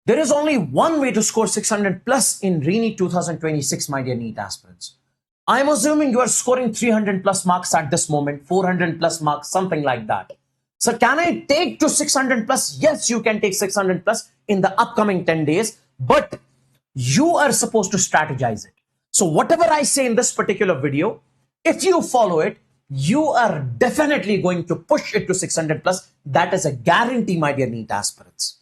There is only one way to score 600 plus in Re-NEET 2026, my dear NEET aspirants. I'm assuming you are scoring 300 plus marks at this moment, 400 plus marks, something like that. So can I take to 600 plus? Yes, you can take 600 plus in the upcoming 10 days, but you are supposed to strategize it. So whatever I say in this particular video, if you follow it, you are definitely going to push it to 600 plus. That is a guarantee, my dear NEET aspirants.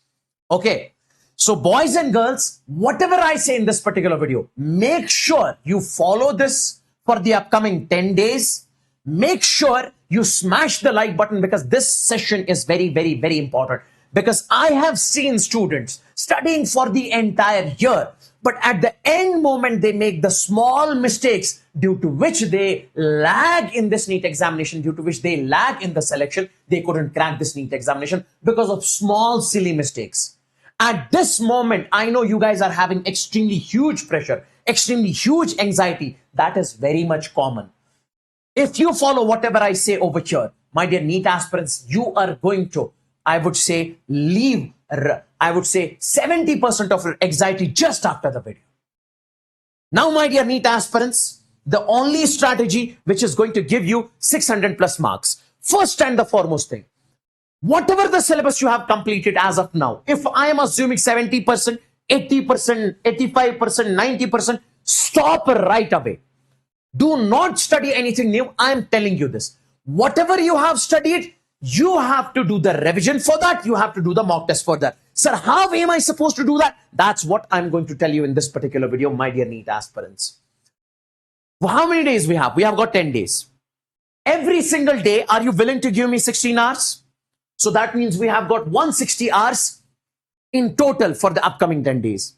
Okay. So boys and girls, whatever I say in this particular video, make sure you follow this for the upcoming 10 days. Make sure you smash the like button, because this session is very, very, very important. Because I have seen students studying for the entire year, but at the end moment, they make the small mistakes due to which they lag in this NEET examination, due to which they lag in the selection. They couldn't crack this NEET examination because of small, silly mistakes. At this moment, I know you guys are having extremely huge pressure, extremely huge anxiety. That is very much common. If you follow whatever I say over here, my dear NEET aspirants, you are going to, I would say, leave, I would say 70% of your anxiety just after the video. Now, my dear NEET aspirants, the only strategy which is going to give you 600 plus marks. First and the foremost thing, whatever the syllabus you have completed as of now, if I am assuming 70%, 80%, 85%, 90%, stop right away. Do not study anything new. I am telling you this. Whatever you have studied, you have to do the revision for that. You have to do the mock test for that. Sir, how am I supposed to do that? That's what I'm going to tell you in this particular video, my dear NEET aspirants. How many days we have? We have got 10 days. Every single day, are you willing to give me 16 hours? So that means we have got 160 hours in total for the upcoming 10 days.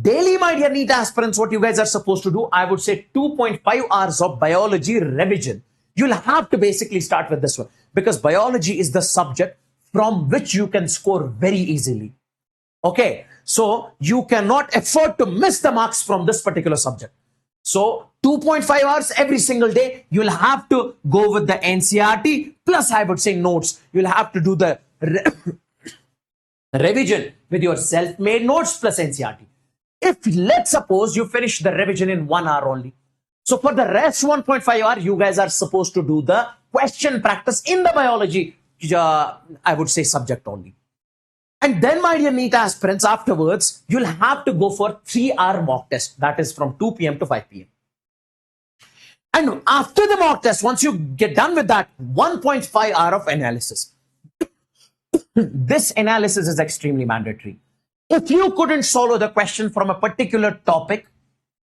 Daily, my dear NEET aspirants, what you guys are supposed to do, I would say 2.5 hours of biology revision. You'll have to basically start with this one, because biology is the subject from which you can score very easily. Okay, so you cannot afford to miss the marks from this particular subject. So 2.5 hours every single day, you'll have to go with the NCERT plus, I would say, notes. You'll have to do the revision with your self-made notes plus NCERT. If let's suppose you finish the revision in 1 hour only, so for the rest 1.5 hour, you guys are supposed to do the question practice in the biology, I would say, subject only. And then, my dear NEET aspirants, afterwards, you'll have to go for 3-hour mock test. That is from 2 p.m. to 5 p.m. And after the mock test, once you get done with that, 1.5 hour of analysis. This analysis is extremely mandatory. If you couldn't solve the question from a particular topic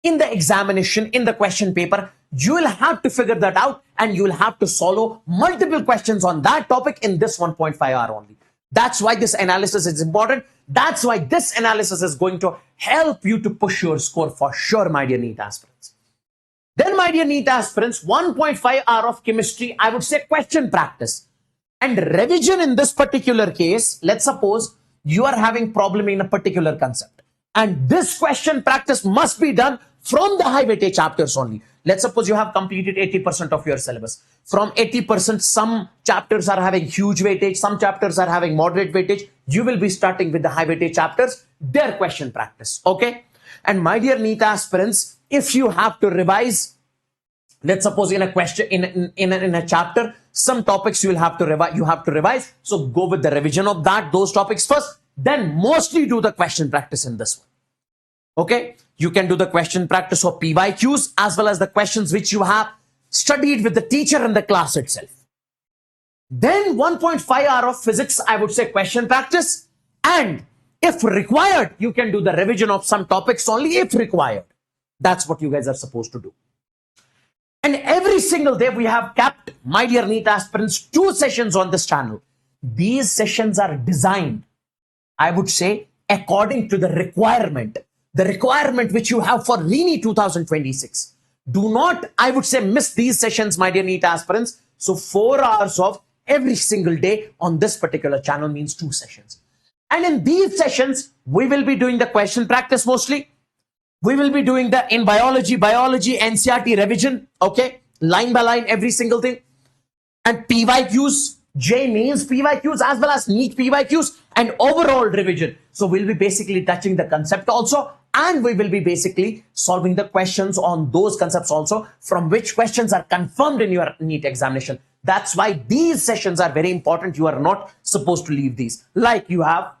in the examination, in the question paper, you will have to figure that out, and you will have to solve multiple questions on that topic in this 1.5 hour only. That's why this analysis is important. That's why this analysis is going to help you to push your score for sure, my dear NEET aspirants. Then, my dear NEET aspirants, 1.5 hour of chemistry, I would say question practice. And revision in this particular case, let's suppose you are having problem in a particular concept. And this question practice must be done from the high weightage chapters only. Let's suppose you have completed 80% of your syllabus. From 80%, some chapters are having huge weightage, some chapters are having moderate weightage. You will be starting with the high weightage chapters, their question practice. Okay? And my dear NEET aspirants, if you have to revise, let's suppose in a question, in a chapter, some topics you will have to revise. So go with the revision of those topics first, then mostly do the question practice in this one. Okay, you can do the question practice of PYQs as well as the questions which you have studied with the teacher in the class itself. Then 1.5 hour of physics, I would say, question practice. And if required, you can do the revision of some topics only if required. That's what you guys are supposed to do. And every single day we have kept, my dear NEET aspirants, 2 sessions on this channel. These sessions are designed, I would say, according to the requirement which you have for Re-NEET 2026. Do not, I would say, miss these sessions, my dear NEET aspirants. So 4 hours of every single day on this particular channel means 2 sessions. And in these sessions, we will be doing the question practice mostly. We will be doing the in biology, NCERT revision, okay? Line by line, every single thing. And PYQs, J means PYQs as well as NEET PYQs and overall revision. So we'll be basically touching the concept also, and we will be basically solving the questions on those concepts also, from which questions are confirmed in your NEET examination. That's why these sessions are very important. You are not supposed to leave these. Like you have,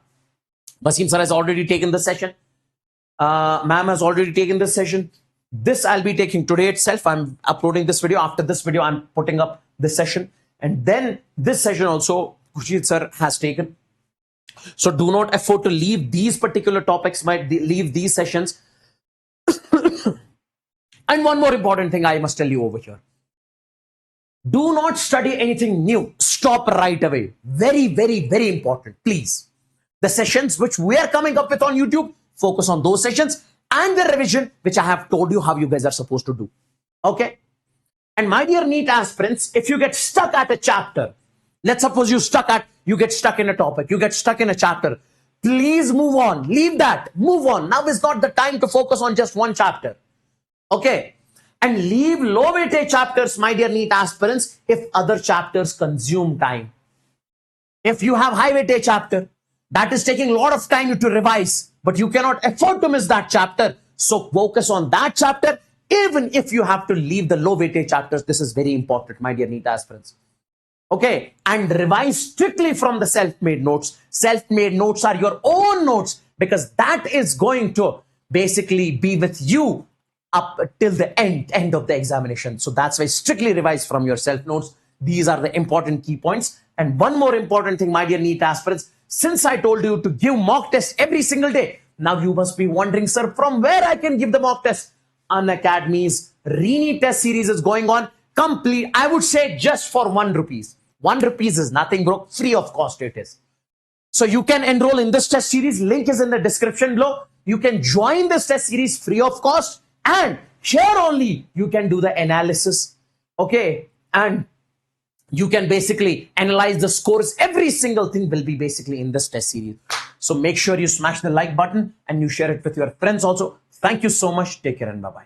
Basim sir has already taken the session. Ma'am has already taken this session. This I'll be taking today itself. I'm uploading this video. After this video, I'm putting up this session. And then this session also, Khushid sir has taken. So do not afford to leave these particular topics, might leave these sessions. And one more important thing I must tell you over here. Do not study anything new. Stop right away. Very, very, very important. Please. The sessions which we are coming up with on YouTube, focus on those sessions and the revision, which I have told you how you guys are supposed to do. Okay? And my dear NEET aspirants, if you get stuck at a chapter, let's suppose you get stuck in a topic, you get stuck in a chapter, please move on. Leave that. Move on. Now is not the time to focus on just one chapter. Okay? And leave low weightage chapters, my dear NEET aspirants, if other chapters consume time. If you have high weightage chapter, that is taking a lot of time to revise, but you cannot afford to miss that chapter. So focus on that chapter, even if you have to leave the low weightage chapters. This is very important, my dear NEET aspirants. Okay, and revise strictly from the self-made notes. Self-made notes are your own notes, because that is going to basically be with you up till the end of the examination. So that's why strictly revise from your self-notes. These are the important key points. And one more important thing, my dear NEET aspirants, since I told you to give mock tests every single day, now you must be wondering, sir, from where I can give the mock test? Unacademy's Re-NEET test series is going on complete, I would say, just for 1 rupees. 1 rupees is nothing, bro. Free of cost it is. So you can enroll in this test series. Link is in the description below. You can join this test series free of cost. And here only you can do the analysis. Okay. And you can basically analyze the scores. Every single thing will be basically in this test series. So make sure you smash the like button and you share it with your friends also. Thank you so much. Take care and bye-bye.